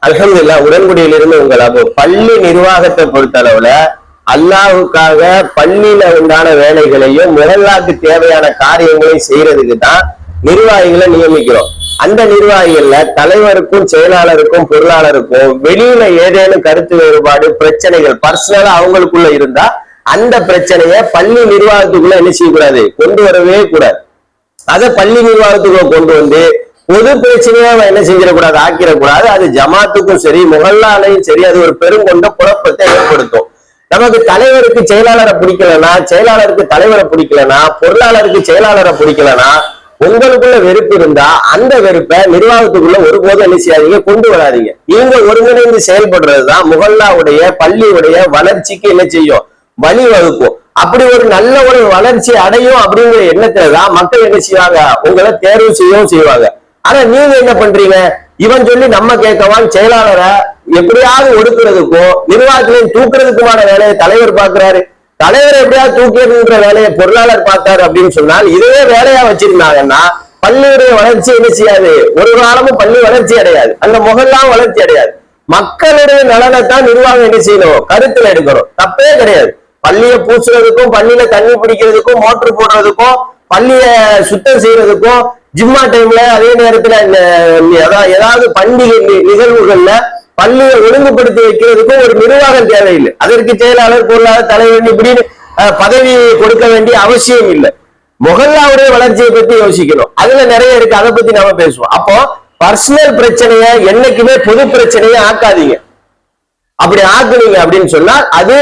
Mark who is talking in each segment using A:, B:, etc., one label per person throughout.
A: அல்ஹம்துலில்லாஹ் உடன்குடியிலிருந்து உங்கள் அபு. பள்ளி நிர்வாகத்தை பொறுத்த அளவுல அல்லாஹுக்காக பள்ளியில உண்டான வேலைகளையும் முஹல்லாக்கு தேவையான காரியங்களையும் செய்யறதுக்கு தான் நிர்வாகிகளை நியமிக்கிறோம். அந்த நிர்வாகிகள்ல தலைவருக்கும் செயலாளருக்கும் பொருளாளருக்கும் வெளியில ஏதேனும் கருத்து வேறுபாடு பிரச்சனைகள் பர்சனலா அவங்களுக்குள்ள இருந்தா அந்த பிரச்சனைய பள்ளி நிர்வாகத்துக்குள்ள என்ன செய்யக்கூடாது, கொண்டு வரவே கூடாது. அதை பள்ளி நிர்வாகத்துக்குள்ள கொண்டு வந்து பொது பிரச்சனையா என்ன செஞ்சிடக்கூடாது, ஆக்கிடக்கூடாது. அது ஜமாத்துக்கும் சரி முஹல்லாலையும் சரி அது ஒரு பெருங்கொண்ட குழப்பத்தை ஏற்படுத்தும். நமக்கு தலைவருக்கு செயலாளரை பிடிக்கலன்னா, செயலாளருக்கு தலைவரை பிடிக்கலன்னா, பொருளாளருக்கு செயலாளரை பிடிக்கலன்னா, உங்களுக்குள்ள வெறுப்பு இருந்தா அந்த வெறுப்பை நிர்வாகத்துக்குள்ள ஒருபோதும் என்ன செய்யாதீங்க, கொண்டு வராதீங்க. நீங்க ஒருங்கிணைந்து செயல்படுறதுதான் முஹல்லாவுடைய பள்ளியுடைய வளர்ச்சிக்கு என்ன செய்யும், வழிவகுக்கும். அப்படி ஒரு நல்ல ஒரு வளர்ச்சி அடையும் அப்படிங்கிற எண்ணத்துலதான் மக்கள் என்ன செய்வாங்க, உங்களை தேர்வு செய்யவும் செய்வாங்க. ஆனா நீங்க என்ன பண்றீங்க, இவன் சொல்லி நம்ம கேட்கவான் செயலாளரை எப்படியாவது ஒடுக்குறதுக்கும் நிர்வாகத்திலையும் தூக்குறதுக்குமான வேலையை தலைவர் பாக்குறாரு. தலைவர் எப்படியாவது தூக்குறதுன்ற வேலையை பொருளாளர் பார்த்தாரு அப்படின்னு சொன்னால் இதுவே வேலையா வச்சிருந்தாங்கன்னா பள்ளியுடைய வளர்ச்சி என்ன செய்யாது, ஒரு காலமும் பள்ளி வளர்ச்சி அடையாது, அந்த முகல்லாம் வளர்ச்சி அடையாது. மக்களுடைய நலனைத்தான் நிர்வாகம் என்ன செய்யணும், கருத்துல எடுக்கணும். தப்பே கிடையாது. பள்ளியை பூசுறதுக்கும் பள்ளியில தண்ணி பிடிக்கிறதுக்கும் மோட்டர் போடுறதுக்கும் பள்ளிய சுத்தம் செய்யறதுக்கும் ஜிம்மா டைம்ல அதே நேரத்துல ஏதாவது பண்டிகை நிகழ்வுகள்ல பள்ளியை ஒழுங்குபடுத்தி வைக்கிறதுக்கும் ஒரு நிர்வாகம் தேவையில்லை. அதற்கு செயலாளர் பொருளாளர் தலைவர் இப்படின்னு பதவி கொடுக்க வேண்டிய அவசியம் இல்லை. முஹல்லாவுடைய வளர்ச்சியை பத்தி யோசிக்கணும். அதுல நிறைய இருக்கு, அதை பத்தி நாம பேசுவோம். அப்போ பர்சனல் பிரச்சனைய என்னைக்குமே பொது பிரச்சனையை ஆக்காதீங்க. அப்படி ஆக்குனீங்க அப்படின்னு சொன்னா அது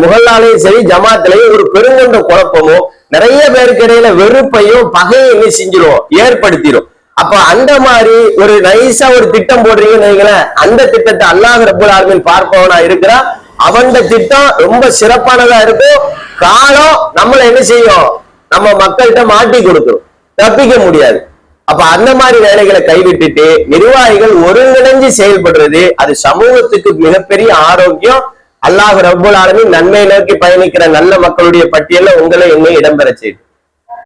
A: முஹல்லாலையும் சரி ஜமாத்திலையும் ஒரு பெருங்கொண்ட குழப்பமும் நிறைய பேருக்கு இடையில வெறுப்பையும் பகையும் என்ன செஞ்சிடும், ஏற்படுத்திடும். அப்ப அந்த மாதிரி ஒரு நைஸா ஒரு திட்டம் போடுறீங்கன்னு வைங்களேன், அந்த திட்டத்தை அல்லாஹ் ரப்பல் ஆலமீன் பார்ப்பவனா இருக்கிறா, அவன் திட்டம் ரொம்ப சிறப்பானதா இருக்கும். காலம் நம்மள என்ன செய்யும், நம்ம மக்கள்கிட்ட மாட்டி கொடுக்கணும், தப்பிக்க முடியாது. அப்ப அந்த மாதிரி வேலைகளை கைவிட்டுட்டு நிர்வாகிகள் ஒருங்கிணைஞ்சு செயல்படுறது அது சமூகத்துக்கு மிகப்பெரிய ஆரோக்கியம். அல்லாஹ் ரப்பல் ஆலமீன் நன்மை நோக்கி பயணிக்கிற நல்ல மக்களுடைய பட்டியல்ல உங்களை என்னை இடம்பெற செய்யும்.